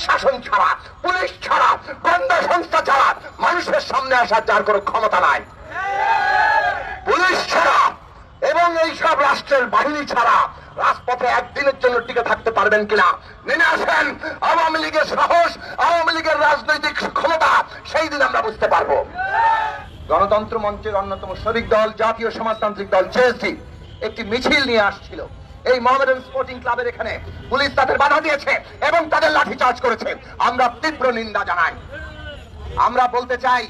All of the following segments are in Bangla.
শাসন ছাড়া, পুলিশ ছাড়া, গোয়েন্দা সংস্থা ছাড়া মানুষের সামনে আসার যার কোনো ক্ষমতা নাই। পুলিশ ছাড়া এবং এই সব রাষ্ট্রের বাহিনী ছাড়া রাজপথে একদিনের জন্য টিকে থাকতে পারবেন কিনা নেমে আসেন। আওয়ামী লীগের সাহস, আওয়ামী লীগের রাজনৈতিক ক্ষমতা সেই দিন আমরা বুঝতে পারবো। গণতন্ত্র মঞ্চের অন্যতম শরিক দল জাতীয় সমাজতান্ত্রিক দল জেএসডি একটি মিছিল নিয়ে আসছিল এই মোহামেডান স্পোর্টিং ক্লাবের এখানে। পুলিশ তাদের বাধা দিয়েছে এবং তাদের লাঠিচার্জ করেছে। আমরা তীব্র নিন্দা জানাই। আমরা বলতে চাই,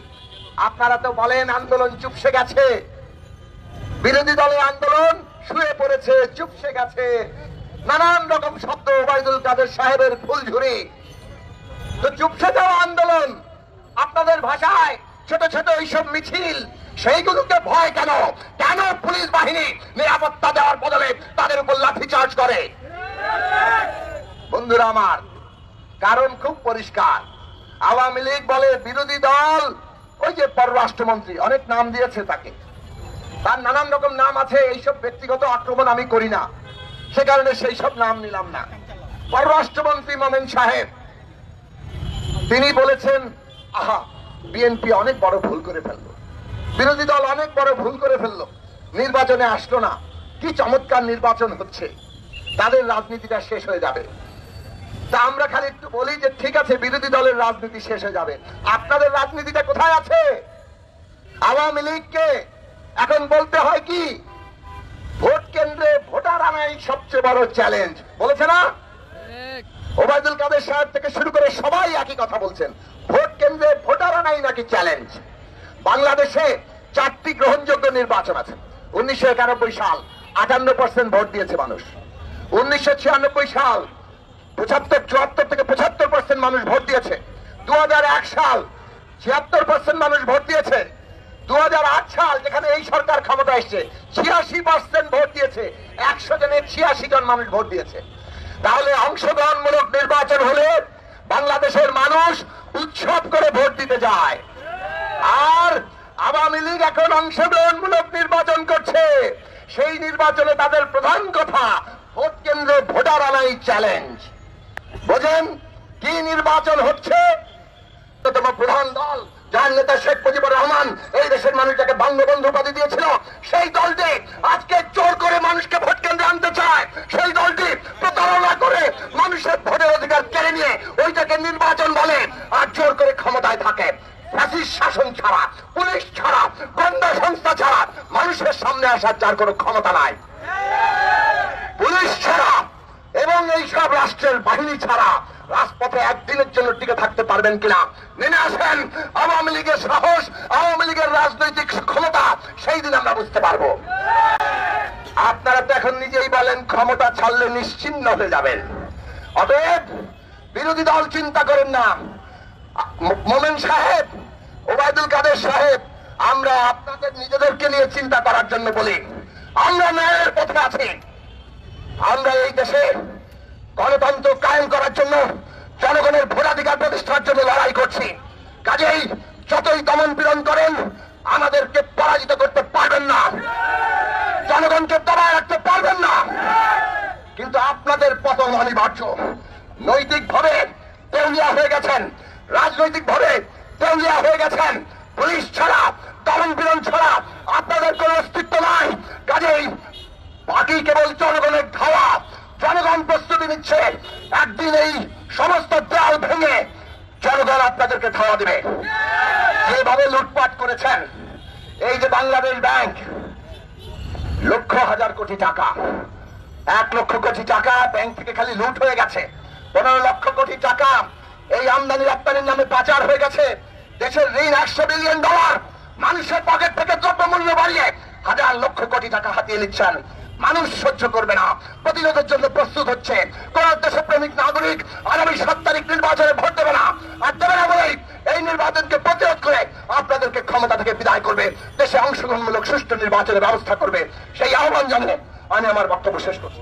আপনারা তো বলেন আন্দোলন চুপসে গেছে, বিরোধী দলের আন্দোলন শুয়ে পড়েছে, চুপসে গেছে, নানান রকম শব্দ ওবায়দুল কাদের সাহেবের ফুলঝুরি। তো চুপসে যাওয়া আন্দোলন, আপনাদের ভাষায় ছোট ছোট এইসব মিছিল, সেইগুলোকে ভয় কেন? কেন পুলিশ বাহিনী নিরাপত্তা দেওয়ার বদলে তাদের উপর লাঠিচার্জ করে? বন্ধুরা আমার, কারণ খুব পরিষ্কার। আওয়ামী লীগ বলে বিরোধী দল, ওই যে পররাষ্ট্রমন্ত্রী, অনেক নাম দিয়েছে তাকে, তার নানান রকম নাম আছে। এইসব ব্যক্তিগত আক্রমণ আমি করি না, সে কারণে সেই সব নাম নিলাম না। পররাষ্ট্রমন্ত্রী মোমেন সাহেব তিনি বলেছেন, আহা বিএনপি অনেক বড় ভুল করে ফেললো, বিরোধী দল অনেক বড় ভুল করে ফেললো, নির্বাচনে আসলো না, কি চমৎকার নির্বাচন হচ্ছে, তাদের রাজনীতিটা শেষ হয়ে যাবে। তা আমরা খালি একটু বলি যে ঠিক আছে বিরোধী দলের রাজনীতি শেষ হয়ে যাবে, আপনাদের রাজনীতিটা কোথায় আছে? আওয়ামী লীগকে এখন বলতে হয় কি, ভোট কেন্দ্রে ভোটার আনাই সবচেয়ে বড় চ্যালেঞ্জ, বলেছে না? ওবায়দুল কাদের সাহেব থেকে শুরু করে সবাই একই কথা বলছেন, ভোট কেন্দ্রে ভোটার আনাই নাকি চ্যালেঞ্জ। বাংলাদেশে 4টি গ্রহণযোগ্য নির্বাচন আছে। 1991 সাল 58% ভোট দিয়েছে মানুষ। 1996 সাল 74 থেকে 75% মানুষ ভোট দিয়েছে। 2001 সাল 76% মানুষ ভোট দিয়েছে। 2008 সাল যেখানে এই সরকার ক্ষমতা এসছে 86% ভোট দিয়েছে। 100 জনের 86 জন মানুষ ভোট দিয়েছে। তাহলে অংশগ্রহণমূলক নির্বাচন হলে বাংলাদেশের মানুষ উৎসব করে ভোট দিতে যায়। আর আওয়ামী লীগ এখন অংশগ্রহণমূলক নির্বাচন করছে, সেই নির্বাচনে তাদের প্রধান কথা ভোট কেন্দ্রে ভোটার আনাই চ্যালেঞ্জ। বোঝেন কি নির্বাচন হচ্ছে? প্রধান দল যার নেতা শেখ মুজিবুর রহমান এই দেশের মানুষটাকে বঙ্গবন্ধু উপাধি দিয়েছিল, সেই দলটি আজকে জোর করে মানুষকে ভোট কেন্দ্রে আনতে চায়। সেই দলটি প্রতারণা করে মানুষের ভোটের অধিকার কেড়ে নিয়ে ওইটাকে নির্বাচন বলে আর জোর করে ক্ষমতায় থাকে। ফ্যাসিস্ট শাসন ছাড়া, পুলিশ ছাড়া, গোয়েন্দা সংস্থা ছাড়া মানুষের সামনে আসার যার কোনো ক্ষমতা নাই। পুলিশ ছাড়া এবং এই সব রাষ্ট্রের বাহিনী ছাড়া রাজপথে একদিনের জন্য টিকে থাকতে পারবেন কিনা নেমে আসেন। আওয়ামী লীগের সাহস, আওয়ামী লীগের রাজনৈতিক ক্ষমতা সেই দিন আমরা বুঝতে পারবো। আপনারা তো এখন নিজেই বলেন ক্ষমতা ছাড়লে নিশ্চিহ্ন হয়ে যাবেন। অতএব বিরোধী দল চিন্তা করেন না। মোমেন সাহেব, ওবায়দুল কাদের সাহেব, আমরা আপনাদের নিজেদেরকে নিয়ে চিন্তা করার জন্য বলি, আমরা ন্যায়ের পথে আছি। আমরা এই দেশে গণতন্ত্র কায়েম করার জন্য, জনগণের ভোটাধিকার প্রতিষ্ঠার জন্য লড়াই করছি। কাজেই যতই দমন পীড়ন করেন আমাদেরকে পরাজিত করতে পারবেন না, জনগণকে দবায় রাখতে পারবেন না। কিন্তু আপনাদের পতন অনিবার্য। নৈতিক ভাবে দেউলিয়া হয়ে গেছেন, রাজনৈতিক ভাবে দেউলিয়া হয়ে গেছেন। পুলিশ ছাড়া, দমন পীড়ন ছাড়া আপনাদের কোনো অস্তিত্ব নাই। কাজেই বাকি কেবল জনগণের ধাওয়া। জনগণ প্রস্তুতি নিচ্ছে, একদিন এই সমস্ত দেয়াল ভেঙে জনগণ আপনাদেরকে ধাওয়া দেবে। যেভাবে লুটপাট করেছেন, এই যে বাংলাদেশ ব্যাংক লক্ষ হাজার কোটি টাকা, 1 লক্ষ কোটি টাকা ব্যাংক থেকে খালি লুট হয়ে গেছে। 15 লক্ষ কোটি টাকা এই আমদানি রপ্তানির নামে পাচার হয়ে গেছে। দেশের ঋণ $100 বিলিয়ন, মানুষের পকেট থেকে দ্রব্যমূল্য বাড়িয়ে হাজার লক্ষ কোটি টাকা হাতিয়ে নিচ্ছেন। মানুষ সহ্য করবে না, প্রতিরোধের জন্য প্রস্তুত হচ্ছে। কোন দেশপ্রেমিক নাগরিক আগামী 7 তারিখ নির্বাচনে ভোট দেবে না, আর দেবে না বলেই এই নির্বাচনকে প্রতিরোধ করে আপনাদেরকে ক্ষমতা থেকে বিদায় করবে, দেশে অংশগ্রহণমূলক সুষ্ঠু নির্বাচনের ব্যবস্থা করবে। সেই আহ্বান জানিয়ে আমি আমার বক্তব্য শেষ করছি।